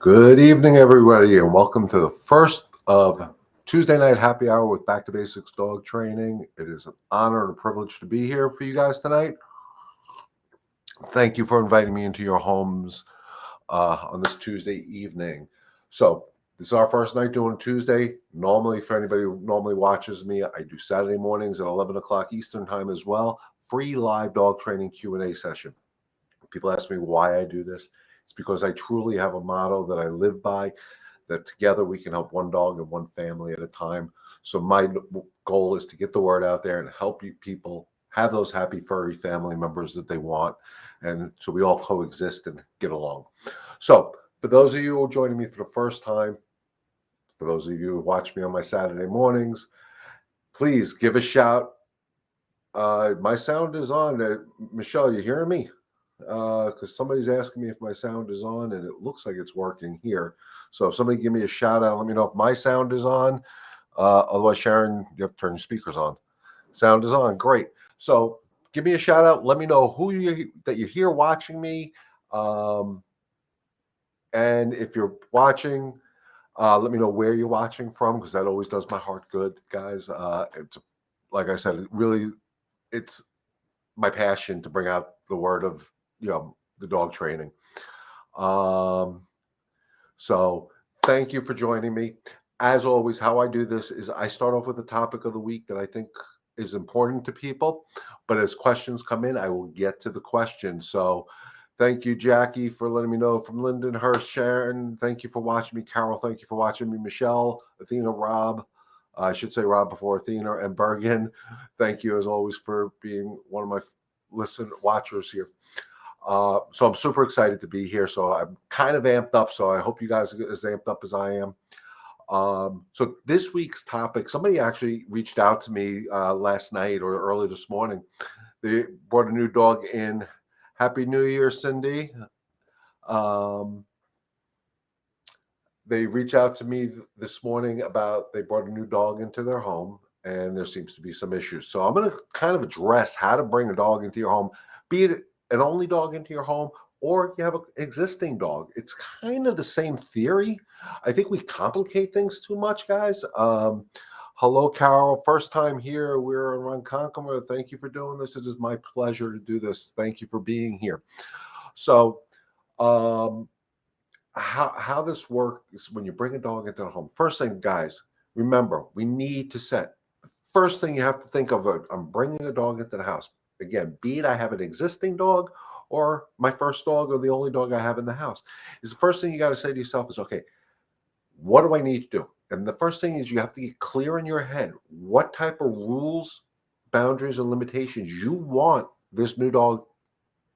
Good evening, everybody, and welcome to the first of Tuesday Night Happy Hour with Back to Basics Dog Training. It is an honor and a privilege to be here for you guys tonight. Thank you for inviting me into your homes on this Tuesday evening. So, this is our first night doing Tuesday. Normally, for anybody who normally watches me, I do Saturday mornings at 11 o'clock Eastern Time as well. Free live dog training Q&A session. People ask me why I do this. It's because I truly have a motto that I live by, that together we can help one dog and one family at a time. So my goal is to get the word out there and help you people have those happy furry family members that they want. And so we all coexist and get along. So for those of you who are joining me for the first time, for those of you who watch me on my Saturday mornings, please give a shout. My sound is on. Michelle, you hearing me? Because somebody's asking me if my sound is on, and it looks like it's working here. So if somebody give me a shout out, let me know if my sound is on. Otherwise, Sharon, you have to turn your speakers on. Sound is on. Great. So give me a shout out. Let me know who that you're here watching me. And if you're watching, let me know where you're watching from, because that always does my heart good, guys. It's, like I said, it's my passion to bring out the word of the dog training. So thank you for joining me. As always, how I do this is I start off with a topic of the week that I think is important to people, but as questions come in, I will get to the questions. So thank you, Jackie, for letting me know. From Lindenhurst, Sharon, thank you for watching me. Carol, thank you for watching me. Michelle, Athena, Rob, I should say Rob before Athena, and Bergen, thank you as always for being one of my watchers here. So I'm super excited to be here. So I'm kind of amped up. So I hope you guys are as amped up as I am. So this week's topic, somebody actually reached out to me last night or early this morning. They brought a new dog in. Happy New Year, Cindy. They reached out to me this morning about they brought a new dog into their home, and there seems to be some issues. So I'm going to kind of address how to bring a dog into your home, be it an only dog into your home, or you have an existing dog. It's kind of the same theory. I think we complicate things too much, guys. Hello, Carol. First time here. We're in Ronkonkoma. Thank you for doing this. It is my pleasure to do this. Thank you for being here. So how this works when you bring a dog into the home. First thing, guys, remember, we need to set. First thing you have to think of, I'm bringing a dog into the house. Again, be it I have an existing dog or my first dog or the only dog I have in the house, is the first thing you got to say to yourself is, okay, what do I need to do? And the first thing is you have to get clear in your head what type of rules, boundaries, and limitations you want this new dog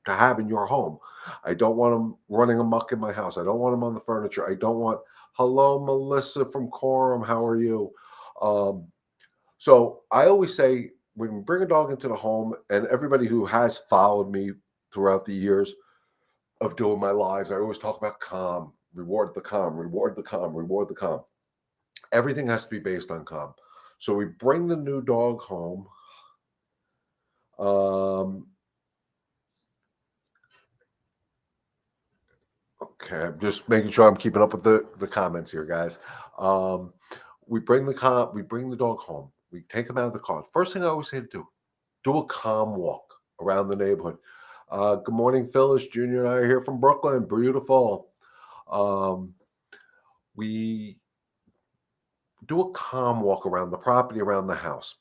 to have in your home. I don't want them running amok in my house. I don't want them on the furniture. I don't want, hello, Melissa from Quorum. How are you? So I always say, when we bring a dog into the home, and everybody who has followed me throughout the years of doing my lives, I always talk about calm, reward the calm, reward the calm, reward the calm. Everything has to be based on calm. So we bring the new dog home. Okay, I'm just making sure I'm keeping up with the comments here, guys. We bring the dog home. We take him out of the car. First thing I always say to do a calm walk around the neighborhood. Good morning, Phyllis. Junior and I are here from Brooklyn. Beautiful. We do a calm walk around the property, around the house.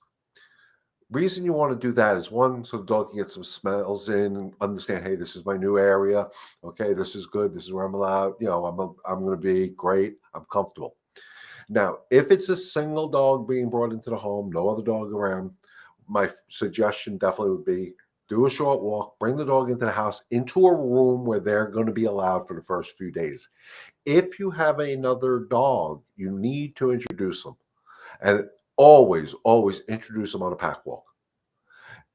Reason you want to do that is, one, so the dog can get some smells in and understand, hey, this is my new area. Okay, this is good. This is where I'm allowed. I'm going to be great. I'm comfortable. Now, if it's a single dog being brought into the home, no other dog around, my suggestion definitely would be do a short walk, bring the dog into the house, into a room where they're going to be allowed for the first few days. If you have another dog, you need to introduce them. And always introduce them on a pack walk.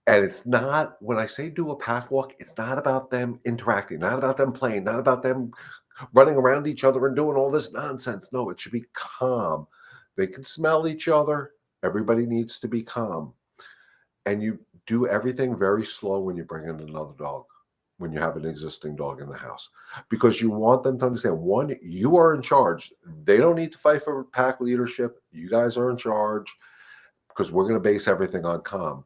And it's not, when I say do a pack walk, it's not about them interacting, not about them playing, not about them running around each other and doing all this nonsense. No, it should be calm. They can smell each other. Everybody needs to be calm. And you do everything very slow when you bring in another dog. when you have an existing dog in the house, because you want them to understand, one, you are in charge. They don't need to fight for pack leadership. You guys are in charge, because we're going to base everything on calm.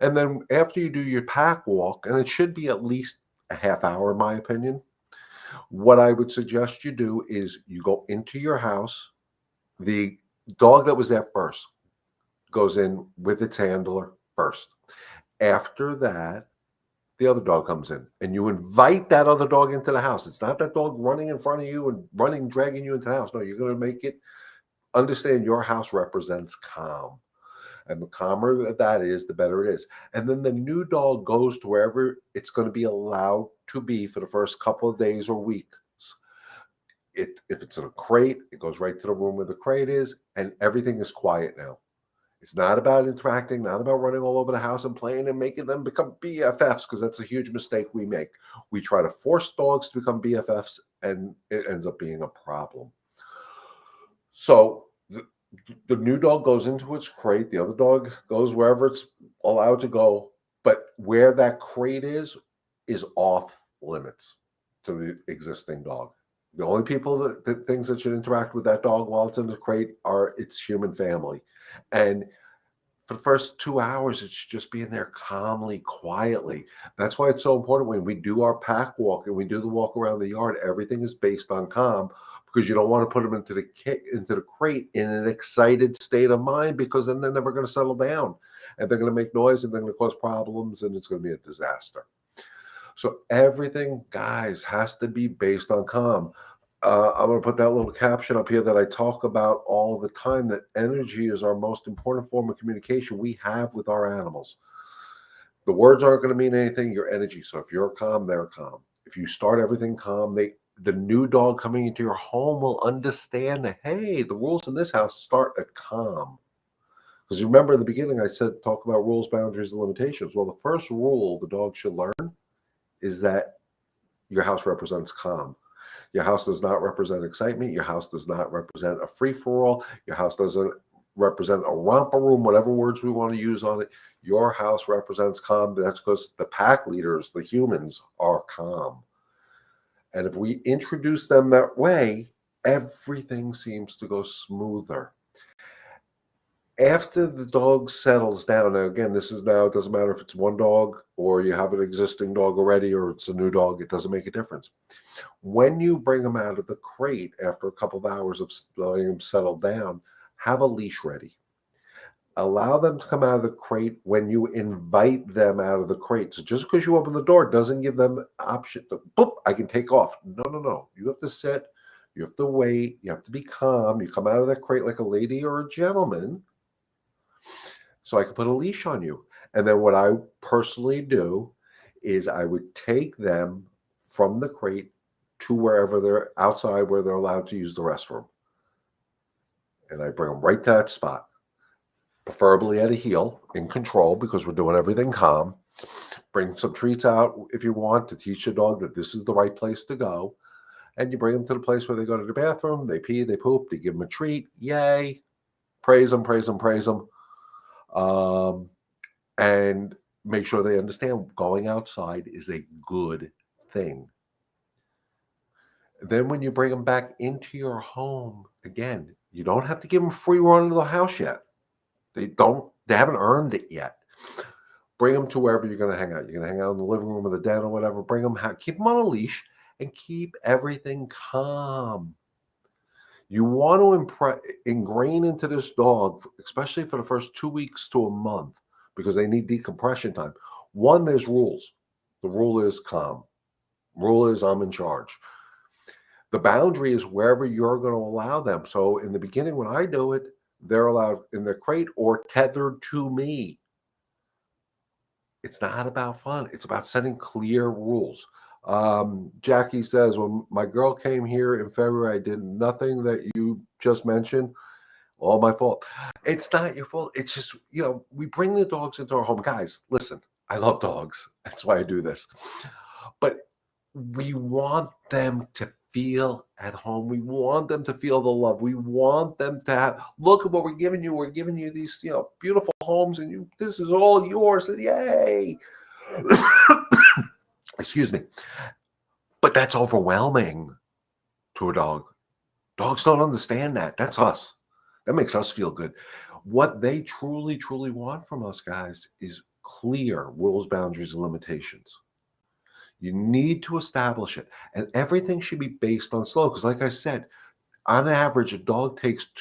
And then after you do your pack walk, and it should be at least a half hour, in my opinion, what I would suggest you do is you go into your house. The dog that was there first goes in with its handler first. After that, the other dog comes in, and you invite that other dog into the house. It's not that dog running in front of you and running, dragging you into the house. No, you're going to make it understand your house represents calm. And the calmer that is, the better it is. And then the new dog goes to wherever it's going to be allowed to be for the first couple of days or weeks. If it's in a crate, it goes right to the room where the crate is, and everything is quiet now. It's not about interacting, not about running all over the house and playing and making them become BFFs, because that's a huge mistake we make. We try to force dogs to become BFFs, and it ends up being a problem. So the new dog goes into its crate. The other dog goes wherever it's allowed to go. But where that crate is off limits to the existing dog. The only people that things that should interact with that dog while it's in the crate are its human family. And for the first 2 hours, it's just being there calmly, quietly. That's why it's so important when we do our pack walk and we do the walk around the yard, everything is based on calm, because you don't want to put them into the crate in an excited state of mind, because then they're never going to settle down, and they're going to make noise, and they're going to cause problems, and it's going to be a disaster. So everything, guys, has to be based on calm. I'm going to put that little caption up here that I talk about all the time, that energy is our most important form of communication we have with our animals. The words aren't going to mean anything, your energy. So if you're calm, they're calm. If you start everything calm, the new dog coming into your home will understand that, hey, the rules in this house start at calm. Because remember in the beginning I said talk about rules, boundaries, and limitations. Well, the first rule the dog should learn is that your house represents calm. Your house does not represent excitement. Your house does not represent a free-for-all. Your house doesn't represent a romper room, whatever words we want to use on it. Your house represents calm. That's because the pack leaders, the humans, are calm. And if we introduce them that way, everything seems to go smoother. After the dog settles down, now again, this is now, it doesn't matter if it's one dog or you have an existing dog already or it's a new dog, it doesn't make a difference. When you bring them out of the crate after a couple of hours of letting them settle down, have a leash ready. Allow them to come out of the crate when you invite them out of the crate. So just because you open the door doesn't give them option to, boop, I can take off. No. You have to sit, you have to wait, you have to be calm. You come out of that crate like a lady or a gentleman, so I can put a leash on you. And then what I personally do is I would take them from the crate to wherever they're outside, where they're allowed to use the restroom. And I bring them right to that spot, preferably at a heel, in control, because we're doing everything calm. Bring some treats out if you want to teach the dog that this is the right place to go. And you bring them to the place where they go to the bathroom, they pee, they poop, they give them a treat. Yay. Praise them, praise them, praise them. And make sure they understand going outside is a good thing. Then when you bring them back into your home, again, you don't have to give them free run of the house yet. They haven't earned it yet. Bring them to wherever you're going to hang out. You're going to hang out in the living room or the den or whatever. Bring them, keep them on a leash and keep everything calm. You want to ingrain into this dog, especially for the first 2 weeks to a month, because they need decompression time. One, there's rules. The rule is calm. Rule is I'm in charge. The boundary is wherever you're going to allow them. So in the beginning, when I do it, they're allowed in their crate or tethered to me. It's not about fun. It's about setting clear rules. Jackie says, when my girl came here in February, I did nothing that you just mentioned. All my fault. It's not your fault. It's just, we bring the dogs into our home. Guys, listen, I love dogs. That's why I do this. But we want them to feel at home. We want them to feel the love. We want them to have, look at what we're giving you. We're giving you these, beautiful homes, and this is all yours. And yay. Excuse me. But that's overwhelming to a dog. Dogs don't understand that. That's us. That makes us feel good. What they truly, truly want from us, guys, is clear rules, boundaries, and limitations. You need to establish it. And everything should be based on slow. Because, like I said, on average, a dog takes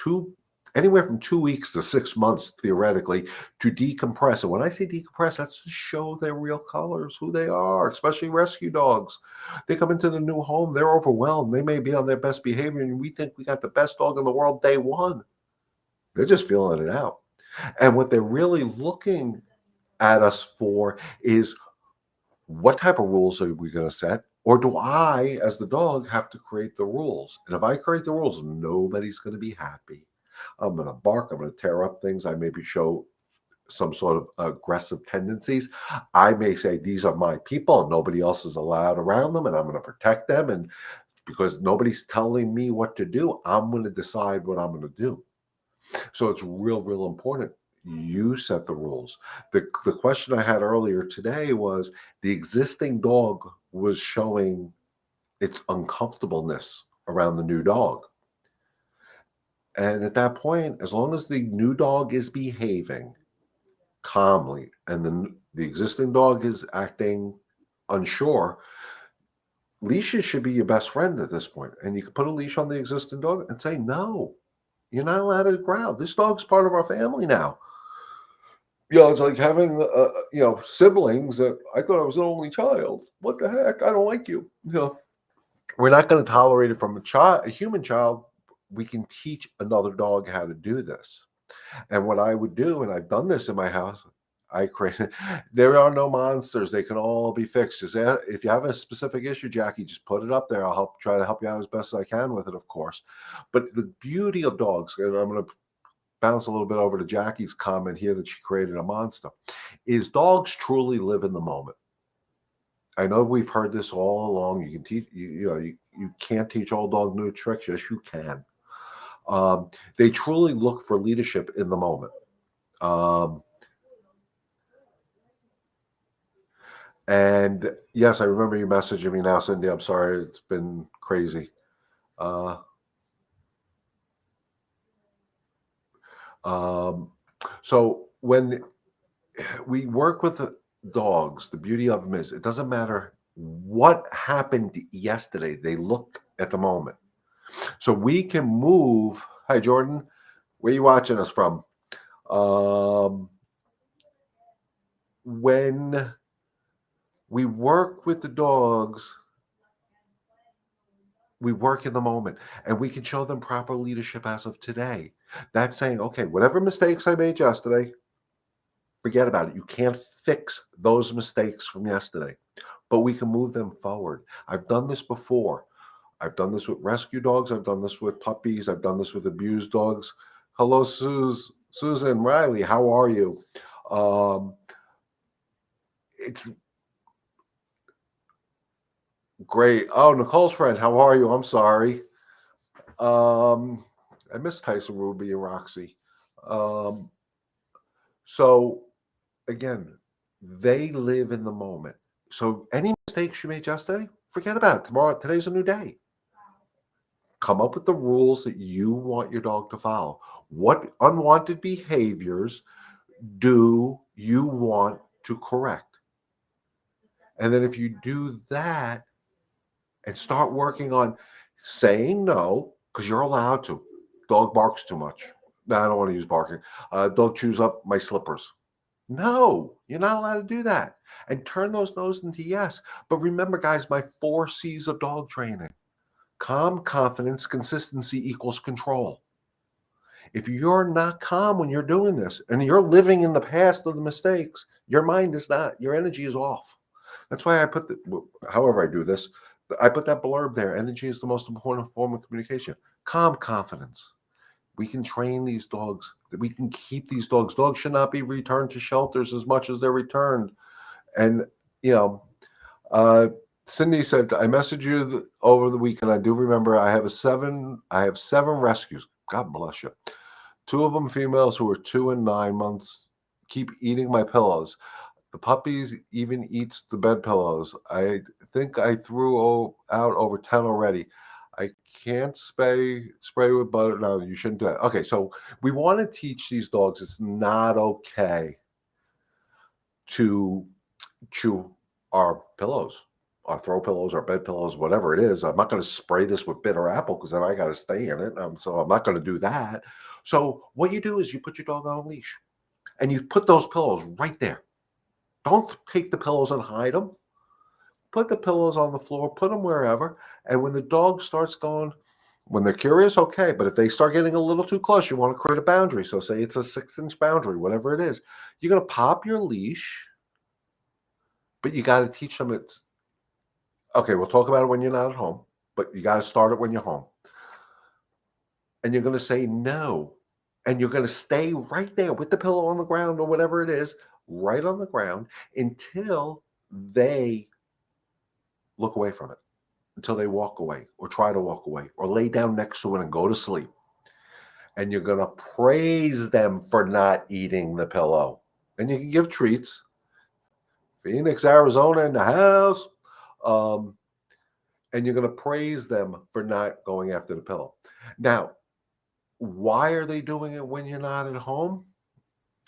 anywhere from 2 weeks to 6 months, theoretically, to decompress. And when I say decompress, that's to show their real colors, who they are, especially rescue dogs. They come into the new home, they're overwhelmed. They may be on their best behavior, and we think we got the best dog in the world day one. They're just feeling it out. And what they're really looking at us for is, what type of rules are we going to set? Or do I, as the dog, have to create the rules? And if I create the rules, nobody's going to be happy. I'm going to bark. I'm going to tear up things. I maybe show some sort of aggressive tendencies. I may say, these are my people and nobody else is allowed around them, and I'm going to protect them. And because nobody's telling me what to do, I'm going to decide what I'm going to do. So it's real, real important. You set the rules. The question I had earlier today was, the existing dog was showing its uncomfortableness around the new dog. And at that point, as long as the new dog is behaving calmly and the existing dog is acting unsure, leashes should be your best friend at this point. And you can put a leash on the existing dog and say, no, you're not allowed to growl. This dog's part of our family now. It's like having, siblings that I thought I was an only child. What the heck? I don't like you. We're not going to tolerate it from a human child. We can teach another dog how to do this. And what I would do, and I've done this in my house, I created, there are no monsters. They can all be fixed. If you have a specific issue, Jackie, just put it up there. I'll try to help you out as best as I can with it, of course. But the beauty of dogs, and I'm going to bounce a little bit over to Jackie's comment here that she created a monster, is dogs truly live in the moment. I know we've heard this all along. You can teach, you can't teach all dog new tricks. Yes, you can. They truly look for leadership in the moment. And yes, I remember you messaging me now, Cindy. I'm sorry, it's been crazy. So when we work with dogs, the beauty of them is, it doesn't matter what happened yesterday. They look at the moment. So we can move. Hi, Jordan. Where are you watching us from? When we work with the dogs, we work in the moment, and we can show them proper leadership as of today. That's saying, okay, whatever mistakes I made yesterday, forget about it. You can't fix those mistakes from yesterday, but we can move them forward. I've done this before. I've done this with rescue dogs. I've done this with puppies. I've done this with abused dogs. Hello, Susan Riley. How are you? It's great. Oh, Nicole's friend. How are you? I'm sorry. I miss Tyson, Ruby, and Roxy. So again, they live in the moment. So any mistakes you made yesterday, forget about it. Today's a new day. Come up with the rules that you want your dog to follow. What unwanted behaviors do you want to correct? And then if you do that and start working on saying no, because you're allowed to. Dog barks too much. No, I don't want to use barking. Dog chews up my slippers. No, you're not allowed to do that. And turn those no's into yes. But remember, guys, my 4 C's of dog training. Calm, confidence, consistency equals control. If you're not calm when you're doing this and you're living in the past of the mistakes, your mind is not, your energy is off. That's why I put however I do this, I put that blurb there. Energy is the most important form of communication. Calm confidence. We can train these dogs. We can keep these dogs. Dogs should not be returned to shelters as much as they're returned. And, Cindy said, I messaged you over the weekend. I do remember I have 7 rescues. God bless you. 2 of them females who are 2 and 9 months keep eating my pillows. The puppies even eats the bed pillows. I think I threw out over 10 already. I can't spray with butter. No, you shouldn't do that. Okay, so we want to teach these dogs it's not okay to chew our pillows, our throw pillows, our bed pillows, whatever it is. I'm not going to spray this with bitter apple because then I got to stay in it. So I'm not going to do that. So what you do is you put your dog on a leash and you put those pillows right there. Don't take the pillows and hide them. Put the pillows on the floor, put them wherever. And when the dog starts going, when they're curious, okay. But if they start getting a little too close, you want to create a boundary. So say it's a 6-inch boundary, whatever it is. You're going to pop your leash, but you got to teach them it's okay. We'll talk about it when you're not at home, but you got to start it when you're home. And you're going to say no. And you're going to stay right there with the pillow on the ground or whatever it is, right on the ground until they look away from it, until they walk away or try to walk away or lay down next to it and go to sleep. And you're going to praise them for not eating the pillow. And you can give treats. Phoenix, Arizona in the house. And you're going to praise them for not going after the pillow. Now, why are they doing it when you're not at home?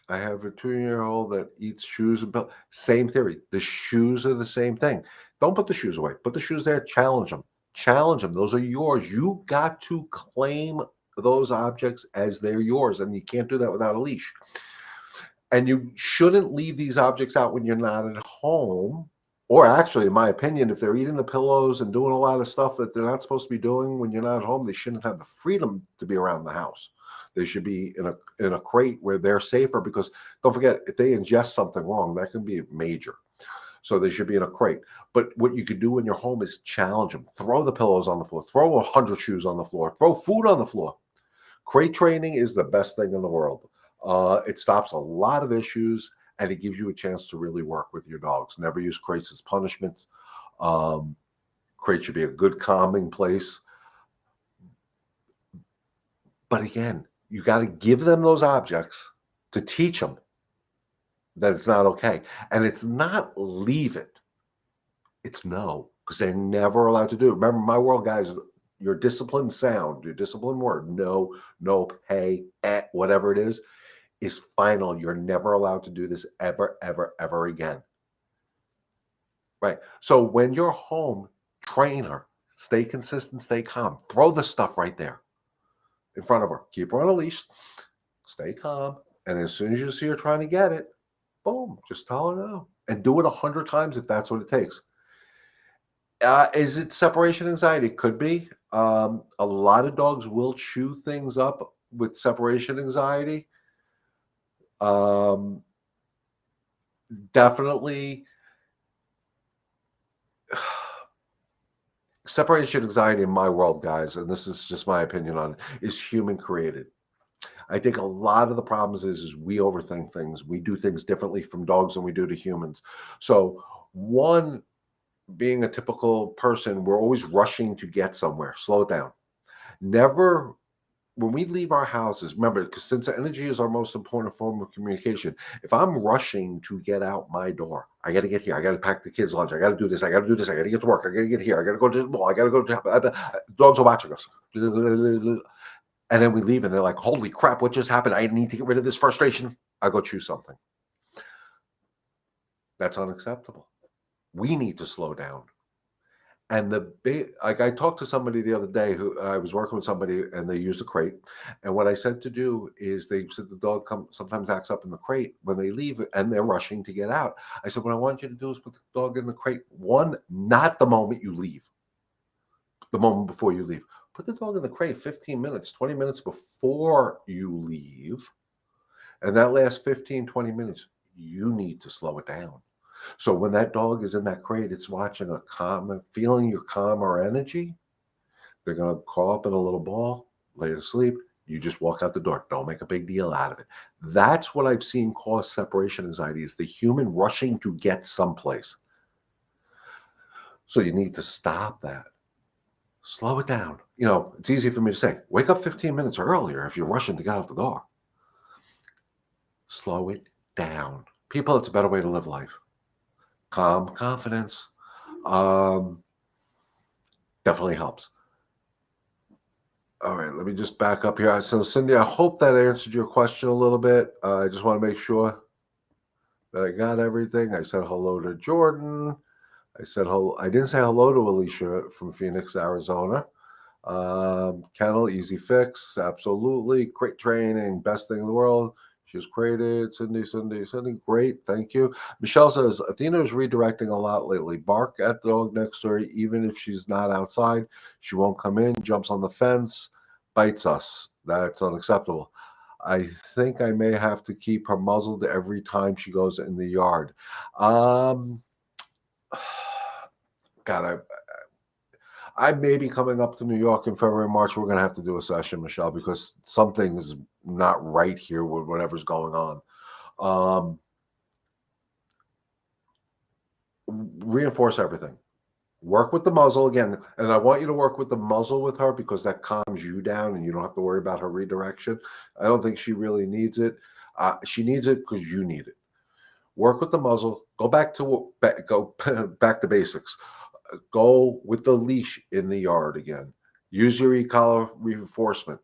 I have a 2-year-old that eats shoes and pillows. Same theory. The shoes are the same thing. Don't put the shoes away. Put the shoes there. Challenge them. Challenge them. Those are yours. You got to claim those objects as they're yours, and you can't do that without a leash. And you shouldn't leave these objects out when you're not at home. Or actually, in my opinion, if they're eating the pillows and doing a lot of stuff that they're not supposed to be doing when you're not at home, they shouldn't have the freedom to be around the house. They should be in a crate where they're safer, because don't forget, if they ingest something wrong, that can be major. So they should be in a crate. But what you could do in your home is challenge them. Throw the pillows on the floor. Throw 100 shoes on the floor. Throw food on the floor. Crate training is the best thing in the world. It stops a lot of issues, and it gives you a chance to really work with your dogs. Never use crates as punishments. Crate should be a good calming place. But again, you got to give them those objects to teach them that it's not okay. And it's not leave it. It's no, because they're never allowed to do it. Remember, my world, guys, your disciplined sound, your disciplined word, no, nope, hey, whatever it is final. You're never allowed to do this ever, ever, ever again. Right? So when you're home, train her. Stay consistent, stay calm. Throw the stuff right there in front of her. Keep her on a leash. Stay calm. And as soon as you see her trying to get it, boom, just tell her no. And do it 100 times if that's what it takes. Is it separation anxiety? Could be. A lot of dogs will chew things up with separation anxiety. Definitely. Separation anxiety in my world, guys, and this is just my opinion on it, is human created. I think a lot of the problems is we overthink things. We do things differently from dogs than we do to humans. So one, being a typical person, we're always rushing to get somewhere. Slow down. Never, when we leave our houses, remember, because since energy is our most important form of communication, if I'm rushing to get out my door, I got to get here. I got to pack the kids' lunch. I got to do this. I got to do this. I got to get to work. I got to get here. I got to go to the mall. I got to go to dogs are watching us. And then we leave and they're like, holy crap, what just happened? I need to get rid of this frustration. I go choose something. That's unacceptable. We need to slow down. And like I talked to somebody the other day who I was working with somebody and they used a crate. And what I said to do is they said the dog sometimes acts up in the crate when they leave and they're rushing to get out. I said, what I want you to do is put the dog in the crate. One, not the moment you leave, the moment before you leave. Put the dog in the crate 15 minutes, 20 minutes before you leave. And that last 15, 20 minutes, you need to slow it down. So when that dog is in that crate, it's watching feeling your calmer energy. They're going to crawl up in a little ball, lay to sleep. You just walk out the door. Don't make a big deal out of it. That's what I've seen cause separation anxiety, is the human rushing to get someplace. So you need to stop that. Slow it down. It's easy for me to say, wake up 15 minutes earlier if you're rushing to get out the door. Slow it down. People, it's a better way to live life. Calm, confidence. Definitely helps. All right, let me just back up here. So, Cindy, I hope that answered your question a little bit. I just want to make sure that I got everything. I said hello to Jordan. I said hello. I didn't say hello to Alicia from Phoenix, Arizona. Kennel, easy fix, absolutely. Great training, best thing in the world. She was created. Cindy, great, thank you. Michelle says, Athena is redirecting a lot lately. Bark at the dog next to her, even if she's not outside. She won't come in, jumps on the fence, bites us. That's unacceptable. I think I may have to keep her muzzled every time she goes in the yard. Um, God, I may be coming up to New York in February, March. We're going to have to do a session, Michelle, because something's not right here with whatever's going on. Reinforce everything. Work with the muzzle again. And I want you to work with the muzzle with her because that calms you down and you don't have to worry about her redirection. I don't think she really needs it. She needs it because you need it. Work with the muzzle. Go back to basics. Go with the leash in the yard again. Use your e-collar reinforcement.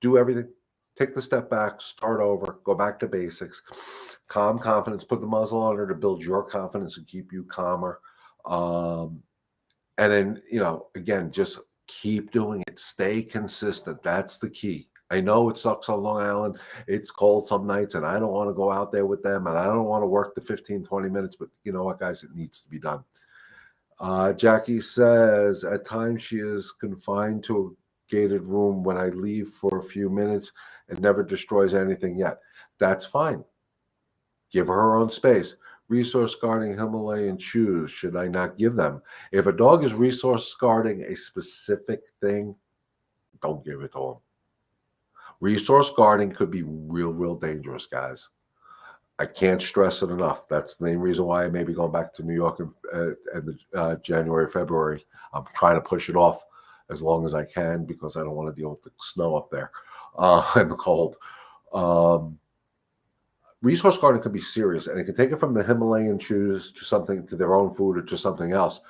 Do everything. Take the step back, start over, go back to basics. Calm confidence, put the muzzle on her to build your confidence and keep you calmer. And then, again, just keep doing it. Stay consistent. That's the key. I know it sucks on Long Island. It's cold some nights, and I don't want to go out there with them, and I don't want to work the 15, 20 minutes, but you know what, guys? It needs to be done. Jackie says, at times she is confined to a gated room when I leave for a few minutes and never destroys anything yet. That's fine. Give her own space. Resource guarding Himalayan shoes, should I not give them? If a dog is resource guarding a specific thing, don't give it to them. Resource guarding could be real dangerous, guys. I can't stress it enough. That's the main reason why I may be going back to New York in January, February. I'm trying to push it off as long as I can because I don't want to deal with the snow up there and the cold. Resource guarding could be serious, and it can take it from the Himalayan shoes to their own food or to something else.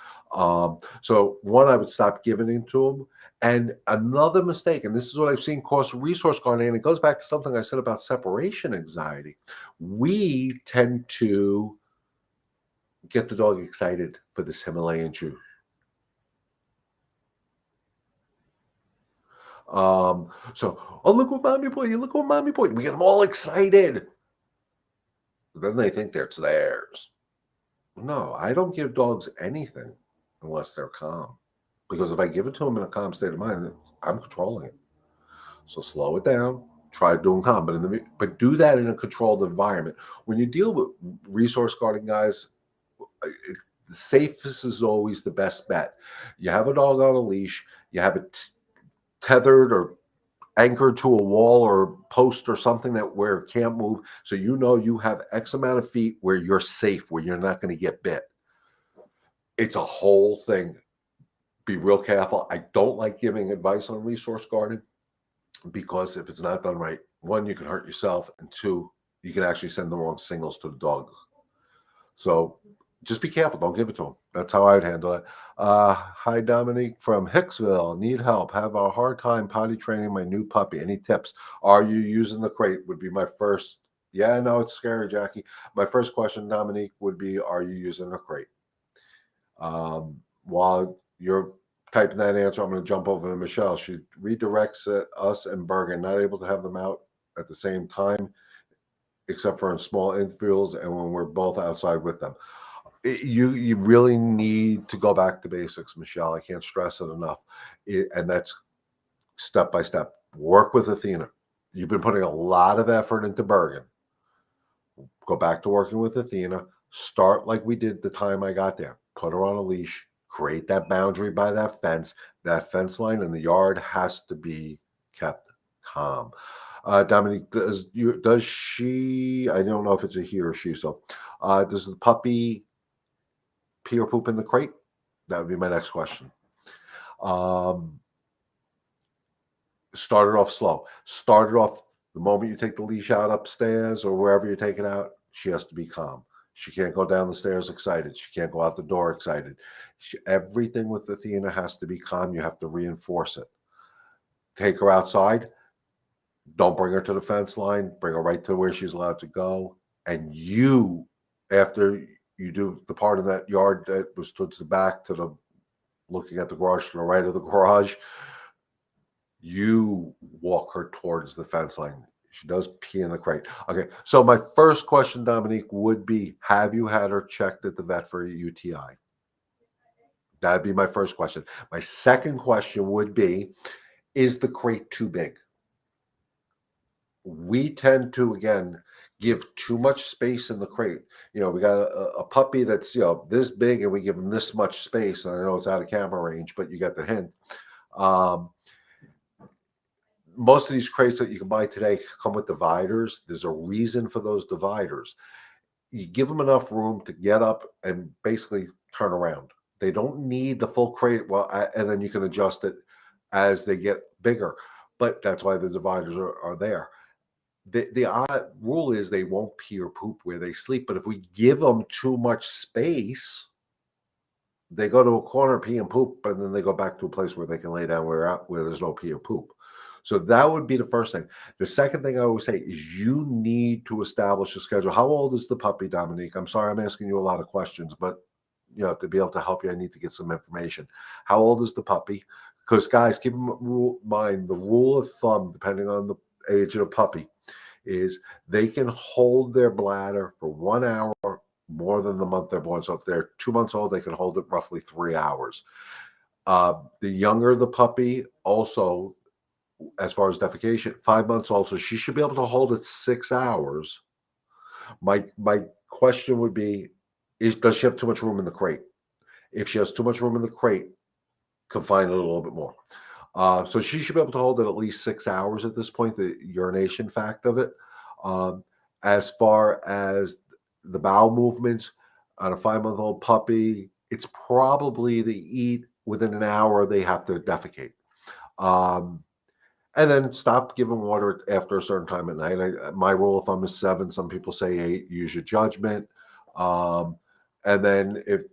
So one, I would stop giving it to them. And another mistake, and this is what I've seen cause resource guarding, and it goes back to something I said about separation anxiety. We tend to get the dog excited for this Himalayan shoe. So, oh, look what mommy bought you, look what mommy bought you. We get them all excited. Then they think it's theirs. No, I don't give dogs anything unless they're calm. Because if I give it to them in a calm state of mind, I'm controlling it. So slow it down. Try doing calm, but do that in a controlled environment. When you deal with resource guarding guys, the safest is always the best bet. You have a dog on a leash. You have it tethered or anchored to a wall or a post or something where it can't move. So you have X amount of feet where you're safe, where you're not going to get bit. It's a whole thing. Be real careful. I don't like giving advice on resource guarding because if it's not done right, one, you can hurt yourself, and two, you can actually send the wrong signals to the dog. So just be careful. Don't give it to them. That's how I'd handle it. Hi, Dominique from Hicksville. Need help. Have a hard time potty training my new puppy. Any tips? Are you using the crate? Would be my first. Yeah, no, it's scary, Jackie. My first question, Dominique, would be, are you using a crate? While you're typing that answer, I'm going to jump over to Michelle. She redirects us and Bergen, not able to have them out at the same time, except for in small infields and when we're both outside with them. You really need to go back to basics, Michelle. I can't stress it enough. And that's step by step. Work with Athena. You've been putting a lot of effort into Bergen. Go back to working with Athena. Start like we did the time I got there. Put her on a leash. Create that boundary by that fence. That fence line in the yard has to be kept calm. Dominique, does she, I don't know if it's a he or she, so does the puppy pee or poop in the crate? That would be my next question. Start it off slow. Start it off the moment you take the leash out upstairs or wherever you take it out. she has to be calm. She can't go down the stairs excited. She can't go out the door excited. Everything with Athena has to be calm. You have to reinforce it. Take her outside. Don't bring her to the fence line. Bring her right to where she's allowed to go. And you, after you do the part of that yard that was towards the back to the looking at the garage to the right of the garage, you walk her towards the fence line. She does pee in the crate. Okay, so my first question, Dominique, would be, have you had her checked at the vet for a UTI? That'd be my first question. My second question would be, is the crate too big? We tend to, again, give too much space in the crate. We got a puppy that's, this big and we give them this much space. And I know it's out of camera range, but you get the hint. Most of these crates that you can buy today come with dividers. There's a reason for those dividers. You give them enough room to get up and basically turn around. They don't need the full crate. And then you can adjust it as they get bigger. But that's why the dividers are there. The odd rule is they won't pee or poop where they sleep. But if we give them too much space, they go to a corner, pee and poop, and then they go back to a place where they can lay down where there's no pee or poop. So that would be the first thing. The second thing I always say is you need to establish a schedule. How old is the puppy, Dominique? I'm sorry I'm asking you a lot of questions, but to be able to help you, I need to get some information. How old is the puppy? Because guys, keep in mind the rule of thumb, depending on the age of the puppy, is they can hold their bladder for 1 hour more than the month they're born. So if they're 2 months old, they can hold it roughly 3 hours. The younger the puppy, also, as far as defecation, 5 months old, so she should be able to hold it 6 hours. My question would be, does she have too much room in the crate? If she has too much room in the crate, confine it a little bit more. So she should be able to hold it at least 6 hours at this point, the urination fact of it. As far as the bowel movements on a 5-month-old puppy, it's probably they eat within an hour, they have to defecate. And then stop giving water after a certain time at night. My rule of thumb is 7. Some people say 8. Use your judgment. And then if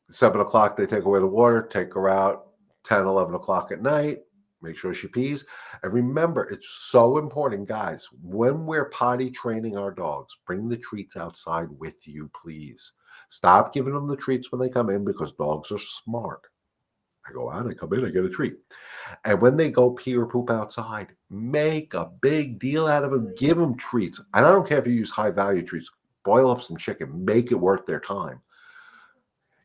7 o'clock they take away the water, take her out 10, 11 o'clock at night. Make sure she pees. And remember, it's so important, guys, when we're potty training our dogs, bring the treats outside with you, please. Stop giving them the treats when they come in because dogs are smart. I go out, I come in, I get a treat. And when they go pee or poop outside, make a big deal out of them. Give them treats. And I don't care if you use high-value treats. Boil up some chicken. Make it worth their time.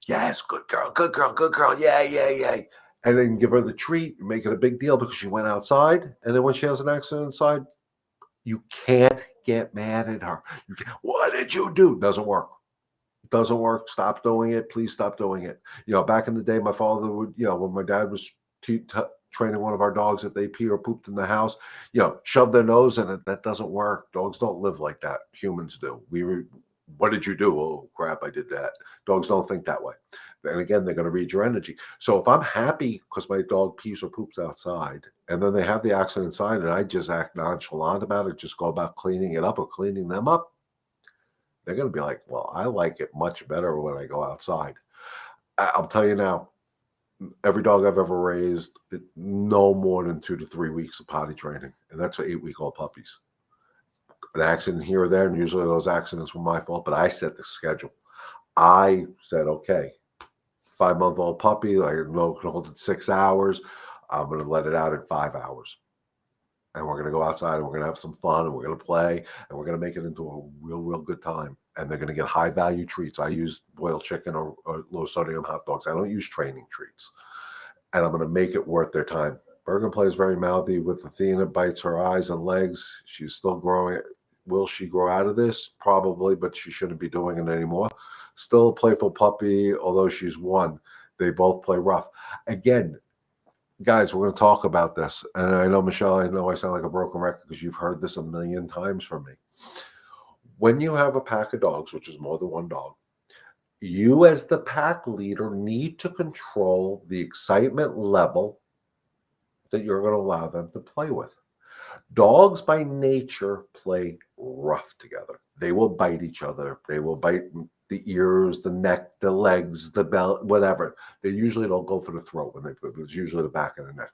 Yes, good girl, good girl, good girl. Yay. And then give her the treat. Make it a big deal because she went outside. And then when she has an accident inside, you can't get mad at her. What did you do? Doesn't work. Doesn't work. Stop doing it. Please stop doing it. Back in the day, my father would, when my dad was training one of our dogs, if they pee or pooped in the house, shove their nose in it. That doesn't work. Dogs don't live like that. Humans do. What did you do? Oh, crap, I did that. Dogs don't think that way. And again, they're going to read your energy. So if I'm happy because my dog pees or poops outside, and then they have the accident inside, and I just act nonchalant about it, just go about cleaning it up or cleaning them up, they're going to be like, well, I like it much better when I go outside. I'll tell you now, every dog I've ever raised, no more than 2 to 3 weeks of potty training. And that's for 8-week-old puppies. An accident here or there, and usually those accidents were my fault, but I set the schedule. I said, okay, 5-month-old puppy, I know it can hold it 6 hours. I'm going to let it out in 5 hours. And we're going to go outside and we're going to have some fun and we're going to play and we're going to make it into a real good time. And they're going to get high value treats. I use boiled chicken or low sodium hot dogs. I don't use training treats. And I'm going to make it worth their time. Bergen plays very mouthy with Athena, bites her eyes and legs. She's still growing. Will she grow out of this? Probably, but she shouldn't be doing it anymore. Still a playful puppy, although she's 1. They both play rough. Again, guys, we're going to talk about this. And I know, Michelle, I know I sound like a broken record because you've heard this a million times from me. When you have a pack of dogs, which is more than 1 dog, you as the pack leader need to control the excitement level that you're going to allow them to play with. Dogs by nature play rough together. They will bite each other. They will bite the ears, the neck, the legs, the belt, whatever. They usually don't go for the throat when they put it. It's usually the back of the neck.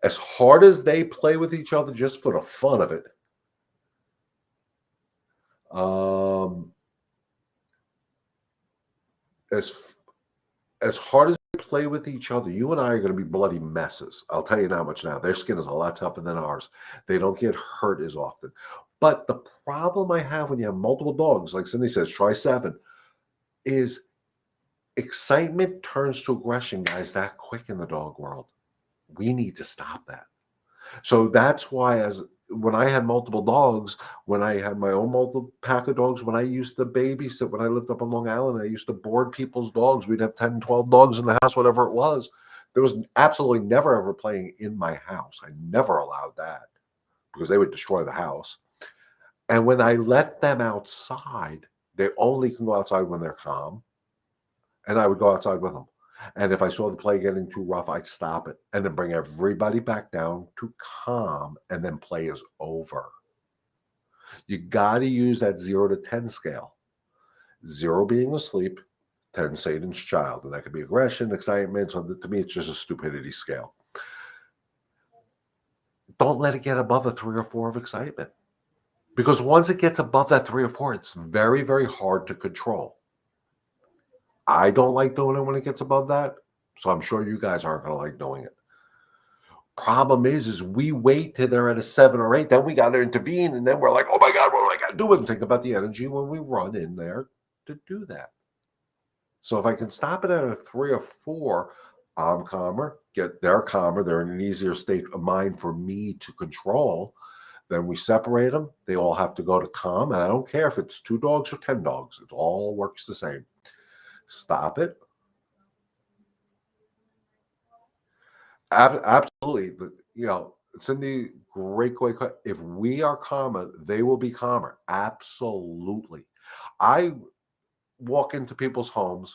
As hard as they play with each other just for the fun of it, as as hard as they play with each other, you and I are going to be bloody messes. I'll tell you that much now. Their skin is a lot tougher than ours. They don't get hurt as often. But the problem I have when you have multiple dogs, like Cindy says, try 7, is excitement turns to aggression, guys, that quick in the dog world. We need to stop that. So that's why, as when I had multiple dogs, when I had my own multiple pack of dogs, when I used to babysit, when I lived up on Long Island, I used to board people's dogs. We'd have 10, 12 dogs in the house, whatever it was. There was absolutely never ever playing in my house. I never allowed that because they would destroy the house. And when I let them outside, they only can go outside when they're calm. And I would go outside with them. And if I saw the play getting too rough, I'd stop it and then bring everybody back down to calm, and then play is over. You got to use that 0 to 10 scale. 0 being asleep, 10 Satan's child. And that could be aggression, excitement. So to me, it's just a stupidity scale. Don't let it get above a 3 or 4 of excitement. Because once it gets above that 3 or 4, it's very, very hard to control. I don't like doing it when it gets above that. So I'm sure you guys aren't going to like doing it. Problem is we wait till they're at a 7 or 8, then we got to intervene, and then we're like, oh my God, what do I got to do? And think about the energy when we run in there to do that. So if I can stop it at a 3 or 4, I'm calmer, they're calmer, they're in an easier state of mind for me to control. Then we separate them. They all have to go to calm, and I don't care if it's 2 dogs or 10 dogs. It all works the same. Stop it. Absolutely. Cindy, great. If we are calmer, they will be calmer. Absolutely. I walk into people's homes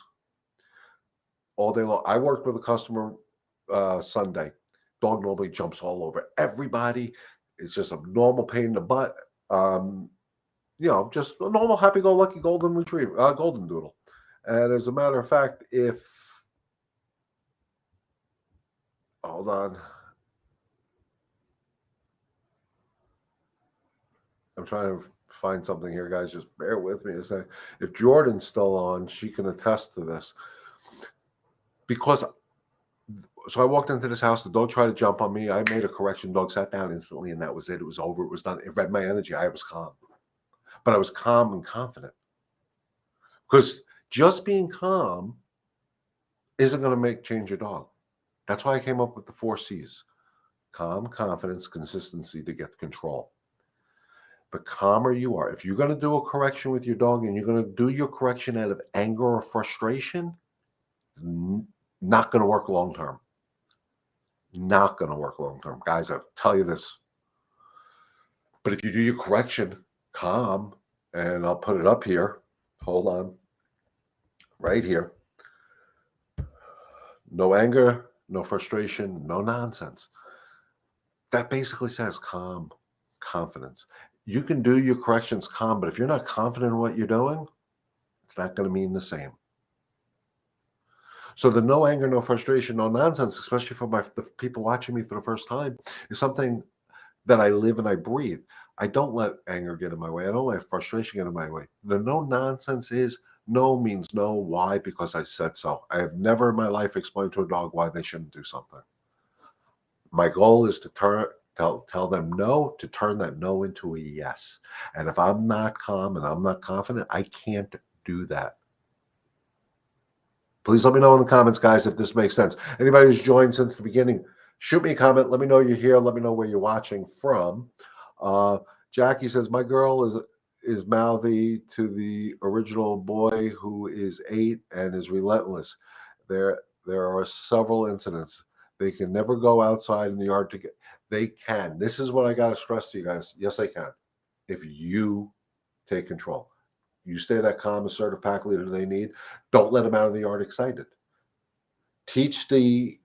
all day long. I worked with a customer Sunday. Dog normally jumps all over everybody. It's just a normal pain in the butt. Just a normal happy-go-lucky golden retriever, golden doodle. And as a matter of fact, hold on. I'm trying to find something here, guys. Just bear with me a second. If Jordan's still on, she can attest to this. So I walked into this house. The dog tried to jump on me. I made a correction. Dog sat down instantly, and that was it. It was over. It was done. It read my energy. I was calm. But I was calm and confident. Because just being calm isn't going to change your dog. That's why I came up with the 4 C's. Calm, confidence, consistency to get control. The calmer you are, if you're going to do a correction with your dog and you're going to do your correction out of anger or frustration, it's not going to work long term. Not going to work long term. Guys, I'll tell you this. But if you do your correction calm, and I'll put it up here. Hold on. Right here. No anger, no frustration, no nonsense. That basically says calm, confidence. You can do your corrections calm, but if you're not confident in what you're doing, it's not going to mean the same. So the no anger, no frustration, no nonsense, especially for the people watching me for the first time, is something that I live and I breathe. I don't let anger get in my way. I don't let frustration get in my way. The no nonsense is no means no. Why? Because I said so. I have never in my life explained to a dog why they shouldn't do something. My goal is to tell them no, to turn that no into a yes. And if I'm not calm and I'm not confident, I can't do that. Please let me know in the comments, guys, if this makes sense. Anybody who's joined since the beginning, shoot me a comment. Let me know you're here. Let me know where you're watching from. Jackie says, my girl is mouthy to the original boy who is 8 and is relentless. There are several incidents. They can never go outside in the yard to get. They can. This is what I got to stress to you guys. Yes, they can. If you take control. You stay that calm, assertive pack leader they need. Don't let them out of the yard excited. Teach the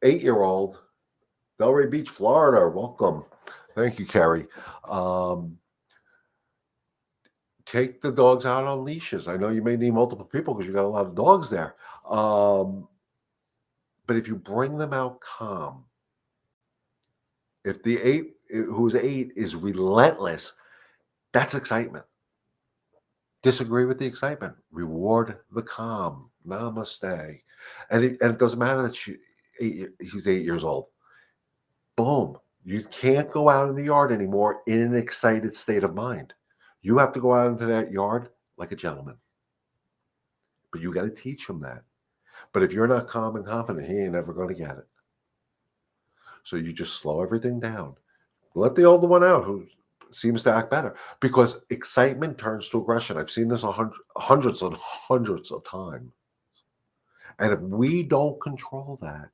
8-year-old Delray Beach, Florida. Welcome. Thank you, Carrie. Um, take the dogs out on leashes. I know you may need multiple people because you got a lot of dogs there. Um, but if you bring them out calm, if the eight who's eight is relentless, that's excitement. Disagree with the excitement. Reward the calm. Namaste. And it doesn't matter that he's 8 years old. Boom. You can't go out in the yard anymore in an excited state of mind. You have to go out into that yard like a gentleman. But you got to teach him that. But if you're not calm and confident, he ain't ever going to get it. So you just slow everything down. Let the older one out who seems to act better, because excitement turns to aggression. I've seen this hundreds and hundreds of times. And if we don't control that,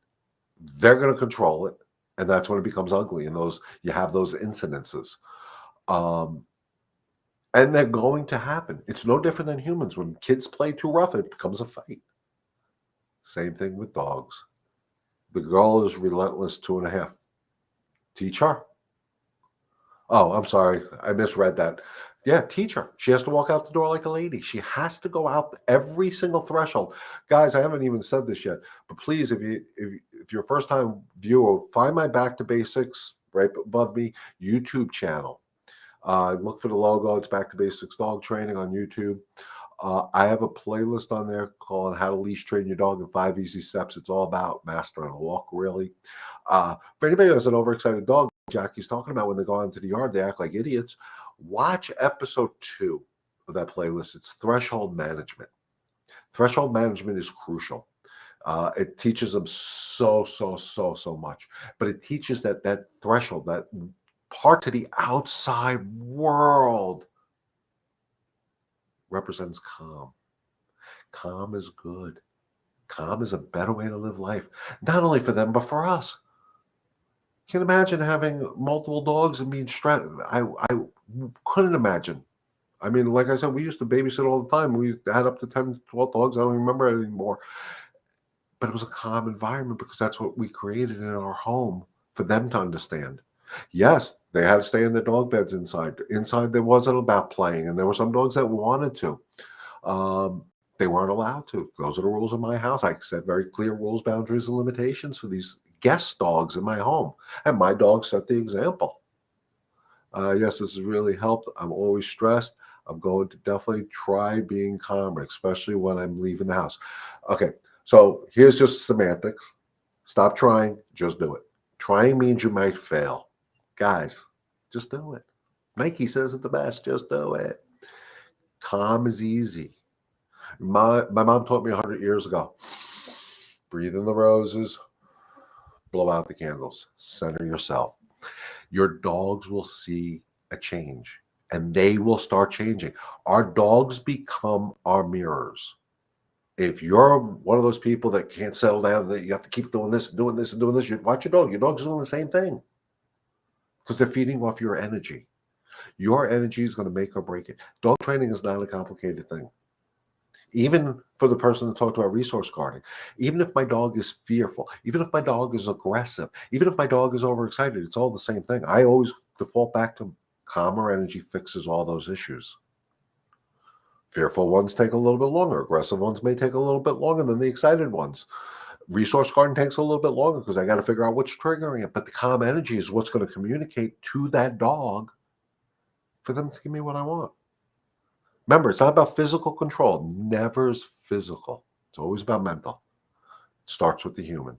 they're going to control it. And that's when it becomes ugly. And you have those incidences. And they're going to happen. It's no different than humans. When kids play too rough, it becomes a fight. Same thing with dogs. The girl is relentless 2.5. Teach her. Oh, I'm sorry. I misread that. Yeah, teach her. She has to walk out the door like a lady. She has to go out every single threshold. Guys, I haven't even said this yet, but please, if you're a first-time viewer, find my Back to Basics right above me YouTube channel. Look for the logo. It's Back to Basics Dog Training on YouTube. I have a playlist on there called How to Leash Train Your Dog in 5 Easy Steps. It's all about mastering a walk, really. For anybody who has an overexcited dog, Jackie's talking about when they go out into the yard, they act like idiots. Watch episode 2 of that playlist. It's threshold management. Threshold management is crucial. It teaches them so much. But it teaches that threshold, that part to the outside world, represents calm. Calm is good. Calm is a better way to live life, not only for them, but for us. Can't imagine having multiple dogs and being stressed. I couldn't imagine. I mean, like I said, we used to babysit all the time. We had up to 10, 12 dogs. I don't remember it anymore. But it was a calm environment because that's what we created in our home for them to understand. Yes, they had to stay in their dog beds inside. Inside, there wasn't about playing, and there were some dogs that wanted to. They weren't allowed to. Those are the rules of my house. I set very clear rules, boundaries, and limitations for these guest dogs in my home. And my dog set the example. Yes, this has really helped. I'm always stressed. I'm going to definitely try being calmer, especially when I'm leaving the house. Okay, so here's just semantics. Stop trying, just do it. Trying means you might fail. Guys, just do it. Nike says it the best, just do it. Calm is easy. My mom taught me 100 years ago. Breathe in the roses, blow out the candles, center yourself. Your dogs will see a change, and they will start changing. Our dogs become our mirrors. If you're one of those people that can't settle down, that you have to keep doing this, doing this, and doing this, you watch your dog. Your dog's doing the same thing because they're feeding off your energy. Your energy is going to make or break it. Dog training is not a complicated thing. Even for the person that talked about resource guarding, even if my dog is fearful, even if my dog is aggressive, even if my dog is overexcited, it's all the same thing. I always default back to calmer energy fixes all those issues. Fearful ones take a little bit longer. Aggressive ones may take a little bit longer than the excited ones. Resource guarding takes a little bit longer because I got to figure out what's triggering it. But the calm energy is what's going to communicate to that dog for them to give me what I want. Remember, it's not about physical control. Never is physical. It's always about mental. It starts with the human.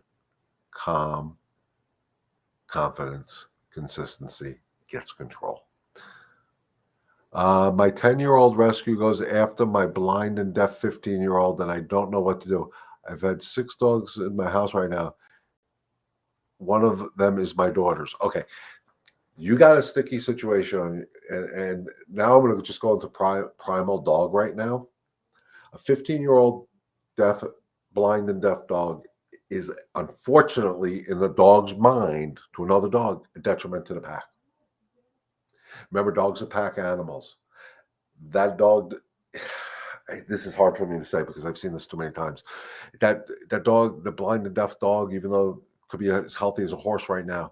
Calm, confidence, consistency gets control. My 10-year-old rescue goes after my blind and deaf 15-year-old, and I don't know what to do. I've had 6 dogs in my house right now. One of them is my daughter's. Okay. You got a sticky situation, and now I'm going to just go into primal dog right now. A 15-year-old blind and deaf dog is unfortunately in the dog's mind to another dog a detriment to the pack. Remember, dogs are pack animals. That dog, this is hard for me to say because I've seen this too many times. That dog, the blind and deaf dog, even though could be as healthy as a horse right now.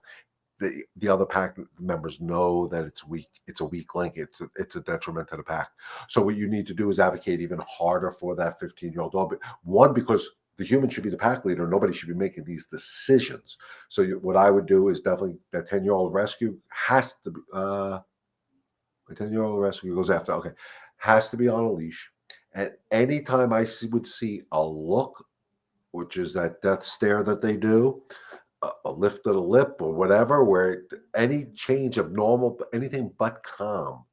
The other pack members know that it's weak. It's a weak link. It's a detriment to the pack. So what you need to do is advocate even harder for that 15-year-old dog. One, because the human should be the pack leader. Nobody should be making these decisions. So what I would do is definitely that 10-year-old rescue has to be. My 10-year-old rescue goes after. Okay, has to be on a leash. And anytime would see a look, which is that death stare that they do, a lift of the lip or whatever, where any change of normal, anything but calm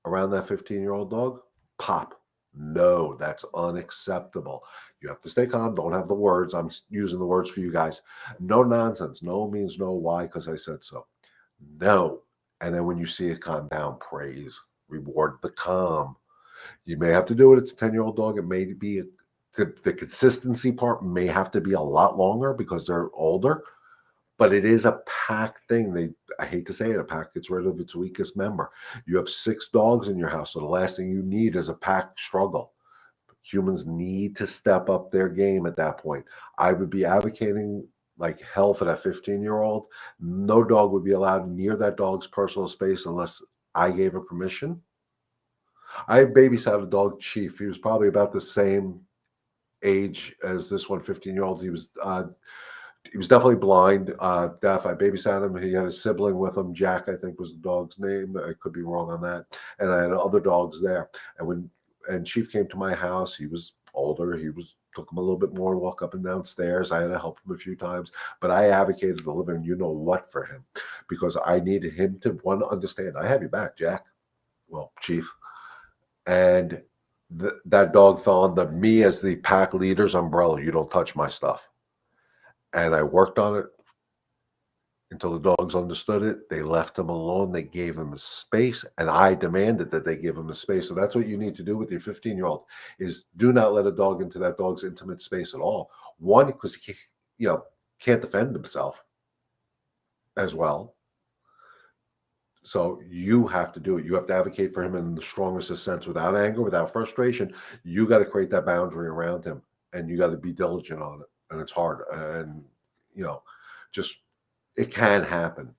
around that 15-year-old dog, pop. No, that's unacceptable. You have to stay calm. Don't have the words. I'm using the words for you guys. No nonsense. No means no. Why? Because I said so. No. And then when you see it calm down, praise, reward the calm. You may have to do it. It's a 10-year-old dog. It may be the consistency part may have to be a lot longer because they're older, but it is a pack thing. I hate to say it, a pack gets rid of its weakest member. You have 6 dogs in your house, so the last thing you need is a pack struggle. Humans need to step up their game at that point. I would be advocating like hell for that 15-year-old. No dog would be allowed near that dog's personal space unless I gave her permission. I babysat a dog, Chief. He was probably about the same age as this one, 15-year-old. He was definitely blind, deaf. I babysat him. He had a sibling with him. Jack, I think, was the dog's name. I could be wrong on that. And I had other dogs there. And Chief came to my house. He was older. Took him a little bit more to walk up and down stairs. I had to help him a few times, but I advocated the living you know what for him because I needed him to understand. I have your back, Jack. Well, Chief. And that dog fell under me as the pack leader's umbrella. You don't touch my stuff. And I worked on it until the dogs understood it. They left him alone. They gave him a space, and I demanded that they give him a space. So that's what you need to do with your 15-year-old is do not let a dog into that dog's intimate space at all. One, because he can't defend himself as well. So you have to do it. You have to advocate for him in the strongest sense, without anger, without frustration. You got to create that boundary around him, and you got to be diligent on it. And it's hard. And just it can happen.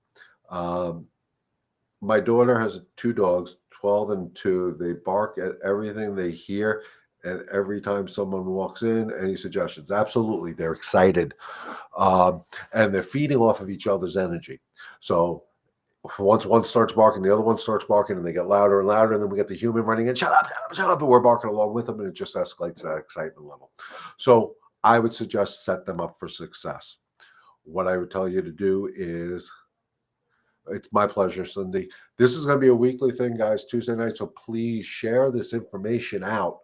My daughter has 2 dogs, 12 and 2. They bark at everything they hear, and every time someone walks in, any suggestions? Absolutely, they're excited, and they're feeding off of each other's energy. So once one starts barking, the other one starts barking, and they get louder and louder, and then we get the human running in, shut up, shut up, shut up, and we're barking along with them, and it just escalates that excitement level. So I would suggest set them up for success. What I would tell you to do is, it's my pleasure, Cindy. This is going to be a weekly thing, guys, Tuesday night, so please share this information out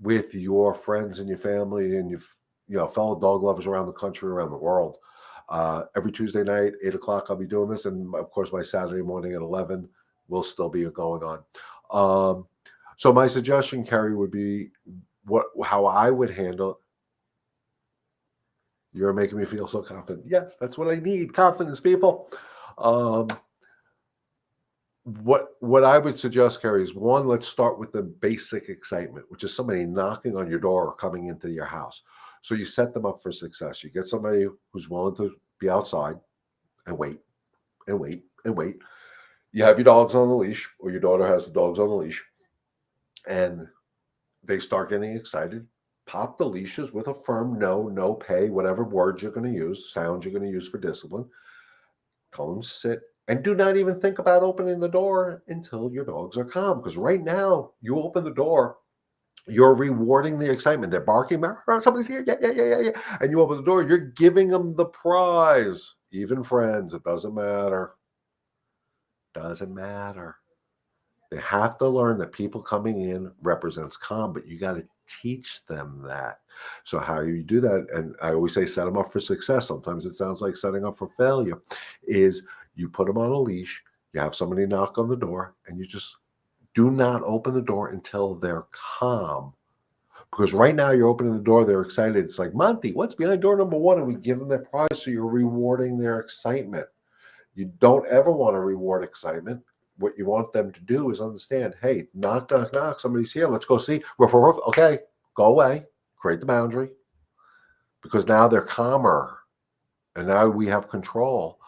with your friends and your family and your fellow dog lovers around the country, around the world. Every Tuesday night, 8 o'clock, I'll be doing this. And of course, my Saturday morning at 11 will still be going on. So my suggestion, Kerry, would be how I would handle it. You're making me feel so confident. Yes, that's what I need. Confidence, people. What I would suggest, Kerry, is one, let's start with the basic excitement, which is somebody knocking on your door or coming into your house. So you set them up for success. You get somebody who's willing to be outside and wait and wait and wait. You have your dogs on the leash, or your daughter has the dogs on the leash, and they start getting excited. Pop the leashes with a firm no pay, whatever words you're going to use, sounds you're going to use for discipline. Tell them to sit, and do not even think about opening the door until your dogs are calm. Because right now, you open the door, you're rewarding the excitement. They're barking, somebody's here, yeah. And you open the door, you're giving them the prize. Even friends, it doesn't matter. Doesn't matter. They have to learn that people coming in represents calm, but you got to teach them that. So how you do that, and I always say set them up for success. Sometimes it sounds like setting up for failure, is you put them on a leash, you have somebody knock on the door, and you just do not open the door until they're calm. Because right now you're opening the door, they're excited. It's like, Monty, what's behind door number 1? And we give them their prize, so you're rewarding their excitement. You don't ever want to reward excitement. What you want them to do is understand, hey, knock, knock, knock, somebody's here. Let's go see. Ruff, ruff, ruff. Okay, go away. Create the boundary. because now they're calmer and now we have control.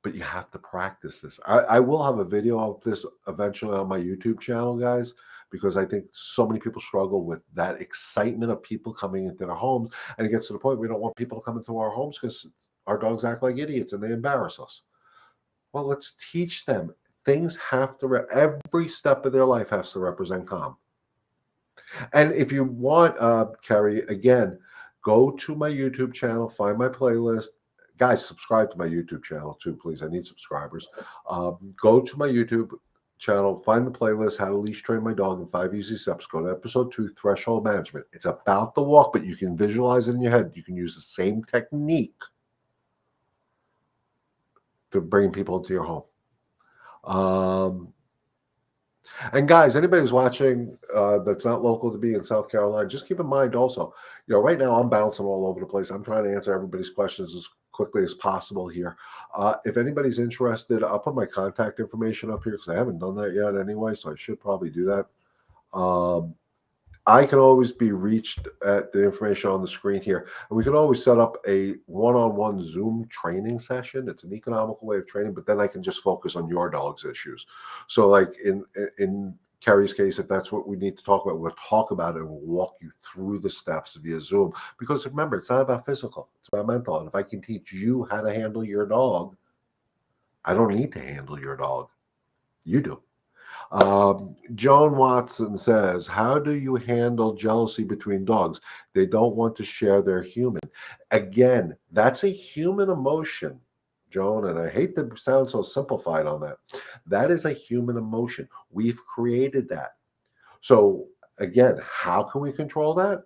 But you have to practice this. I will have a video of this eventually on my YouTube channel, guys, because I think so many people struggle with that excitement of people coming into their homes. And it gets to the point we don't want people to come into our homes because our dogs act like idiots and they embarrass us. Well, let's teach them. Things have to, every step of their life has to represent calm. And if you want, Kerry, again, go to my YouTube channel, find my playlist. Guys, subscribe to my YouTube channel too, please. I need subscribers. Go to my YouTube channel, find the playlist, How to Leash Train My Dog in 5 Easy Steps. Go to episode 2, Threshold Management. It's about the walk, but you can visualize it in your head. You can use the same technique to bring people into your home. And guys, anybody who's watching that's not local to me in South Carolina, just keep in mind also, right now I'm bouncing all over the place. I'm trying to answer everybody's questions as quickly as possible here. If anybody's interested, I'll put my contact information up here because I haven't done that yet anyway, so I should probably do that. I can always be reached at the information on the screen here. And we can always set up a one-on-one Zoom training session. It's an economical way of training, but then I can just focus on your dog's issues. So like in Kerry's case, if that's what we need to talk about, we'll talk about it and we'll walk you through the steps via Zoom. Because remember, it's not about physical, it's about mental. And if I can teach you how to handle your dog, I don't need to handle your dog. You do. Joan Watson says, how do you handle jealousy between dogs? They don't want to share their human. Again, that's a human emotion, Joan, and I hate to sound so simplified on that. That is a human emotion. We've created that. So again, how can we control that?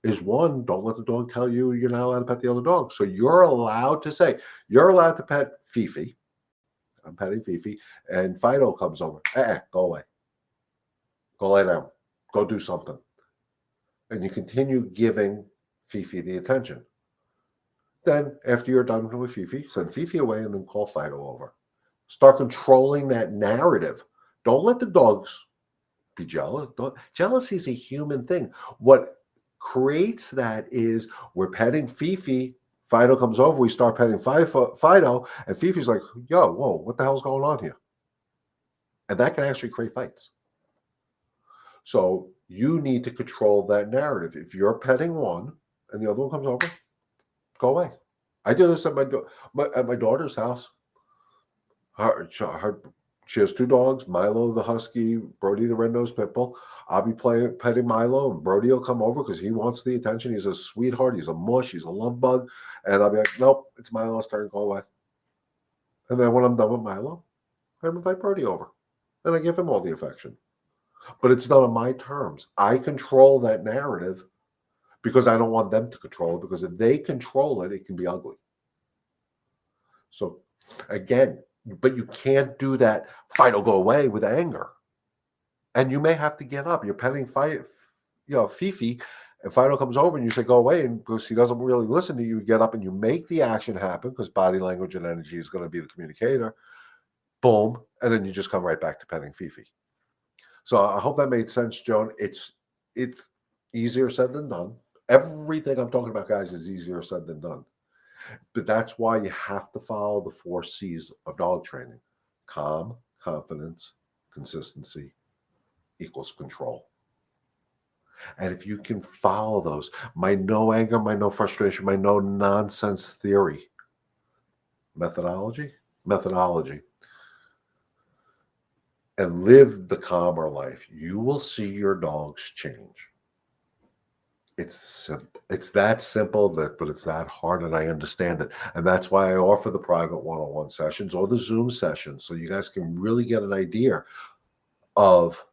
Is one, don't let the dog tell you you're not allowed to pet the other dog. So you're allowed to say, you're allowed to pet Fifi. I'm petting Fifi, and Fido comes over. Go away. Go lay down. Go do something. And you continue giving Fifi the attention. Then, after you're done with Fifi, send Fifi away and then call Fido over. Start controlling that narrative. Don't let the dogs be jealous. Jealousy is a human thing. What creates that is we're petting Fifi. Fido comes over, we start petting Fido, and Fifi's like, yo, whoa, what the hell's going on here? And that can actually create fights. So you need to control that narrative. If you're petting one and the other one comes over, go away. I do this at my daughter's house. She has 2 dogs, Milo the Husky, Brody the Red-Nosed Pit Bull. I'll be petting Milo, and Brody will come over because he wants the attention. He's a sweetheart. He's a mush. He's a love bug. And I'll be like, nope, it's Milo's turn. Go away. And then when I'm done with Milo, I invite Brody over. And I give him all the affection. But it's done on my terms. I control that narrative because I don't want them to control it, because if they control it, it can be ugly. So again, but you can't do that, Fido, go away, with anger. And you may have to get up. You're petting Fifi, and Fido comes over and you say, go away, and because he doesn't really listen to you, you get up and you make the action happen, because body language and energy is going to be the communicator. Boom. And then you just come right back to petting Fifi. So I hope that made sense, Joan. It's easier said than done. Everything I'm talking about, guys, is easier said than done. But that's why you have to follow the 4 C's of dog training. Calm, confidence, consistency equals control. And if you can follow those, my no anger, my no frustration, my no nonsense theory, methodology, and live the calmer life, you will see your dogs change. It's simple. It's that simple, but it's that hard, and I understand it. And that's why I offer the private one-on-one sessions or the Zoom sessions, so you guys can really get an idea of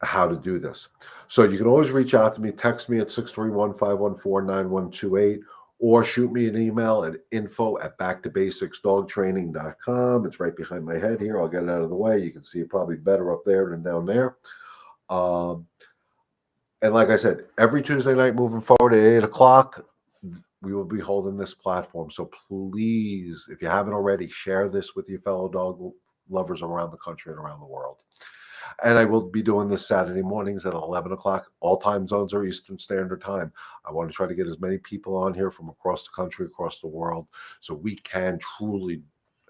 how to do this. So you can always reach out to me, text me at 631-514-9128, or shoot me an email at info@backtobasicsdogtraining.com. It's right behind my head here. I'll get it out of the way. You can see it probably better up there than down there. And like I said, every Tuesday night moving forward at 8 o'clock, we will be holding this platform. So please, if you haven't already, share this with your fellow dog lovers around the country and around the world. And I will be doing this Saturday mornings at 11 o'clock. All time zones are Eastern Standard Time. I want to try to get as many people on here from across the country, across the world, so we can truly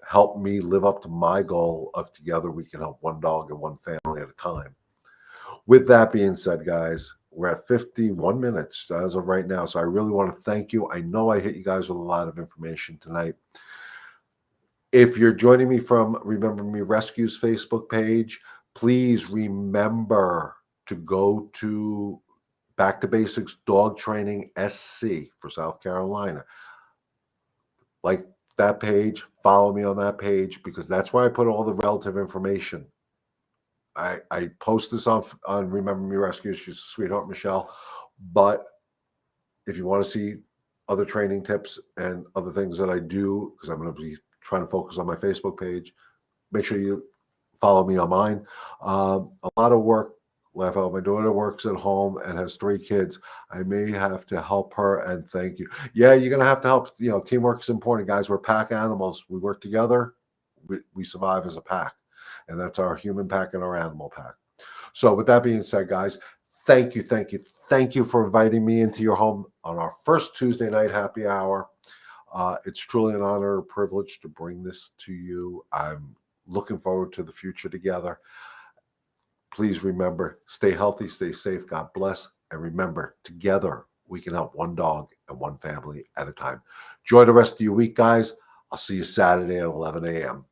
help me live up to my goal of together we can help one dog and one family at a time. With that being said, guys, we're at 51 minutes as of right now. So I really want to thank you. I know I hit you guys with a lot of information tonight. If you're joining me from Remember Me Rescue's Facebook page, please remember to go to Back to Basics Dog Training SC for South Carolina. Like that page, follow me on that page, because that's where I put all the relative information. I post this on Remember Me Rescue. She's a sweetheart, Michelle. But if you want to see other training tips and other things that I do, because I'm going to be trying to focus on my Facebook page, make sure you follow me on mine. A lot of work left out. My daughter works at home and has 3 kids. I may have to help her, and thank you. Yeah, you're going to have to help. You know, teamwork is important, guys. We're pack animals. We work together. We survive as a pack. And that's our human pack and our animal pack. So with that being said, guys, thank you for inviting me into your home on our first Tuesday night happy hour. It's truly an honor and privilege to bring this to you. I'm looking forward to the future together. Please remember, stay healthy, stay safe, God bless, and remember, together we can help one dog and one family at a time. Enjoy the rest of your week, guys. I'll see you Saturday at 11 a.m.